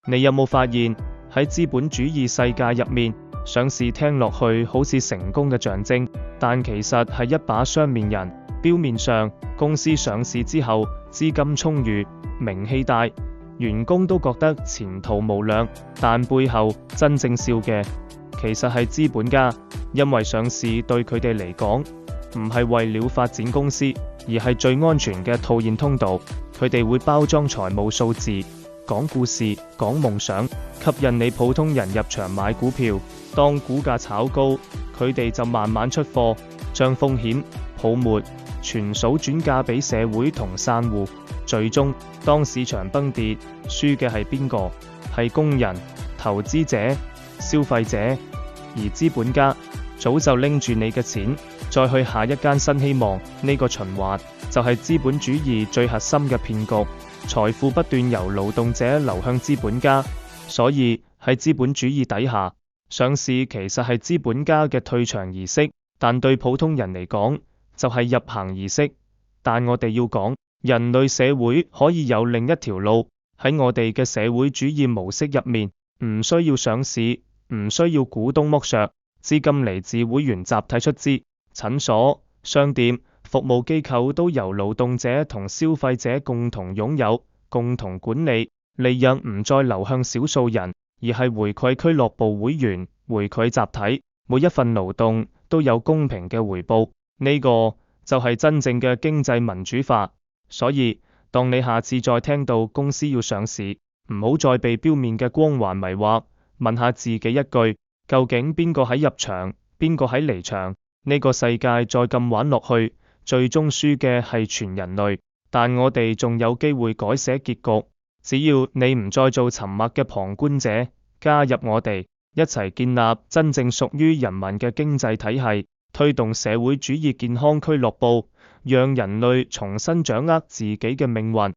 你有冇發現喺資本主義世界入面，上市聽落去好似成功嘅象徵，但其實係一把雙面人。表面上，公司上市之後資金充裕、名氣大，員工都覺得前途無量，但背後真正笑嘅其實係資本家，因為上市對佢哋嚟講唔係為了發展公司，而係最安全嘅套現通道。佢哋會包裝財務數字，講故事，講夢想，吸引你普通人入場買股票。當股價炒高，佢哋就慢慢出貨，將風險、泡沫全數轉嫁俾社會同散戶。最終，當市場崩跌，輸嘅係邊個？係工人、投資者、消費者。而資本家早就拎住你嘅錢，再去下一間新希望。呢個循環就係資本主義最核心嘅騙局。財富不斷由勞動者流向資本家，所以喺資本主義底下，上市其實係資本家嘅退場儀式，但對普通人嚟講就係入行儀式。但我哋要講，人類社會可以有另一條路。喺我哋嘅社會主義模式入面，唔需要上市，唔需要股東剝削，資金嚟自會員集體出資，診所、商店、服務機構都由勞動者同消費者共同擁有、共同管理，利潤唔再流向少數人，而係回饋俱樂部會員，回饋集體，每一份勞動都有公平嘅回報。呢個就係真正嘅經濟民主化。所以，當你下次再聽到公司要上市，唔好再被表面嘅光環迷惑，問下自己一句，究竟邊個喺入場，邊個喺離場？呢個世界再咁玩落去，最終輸嘅係全人類。但我哋仲有機會改寫結局，只要你唔再做沉默嘅旁觀者，加入我哋，一齊建立真正屬於人民嘅經濟體系，推動社會主義健康俱樂部，讓人類重新掌握自己嘅命運。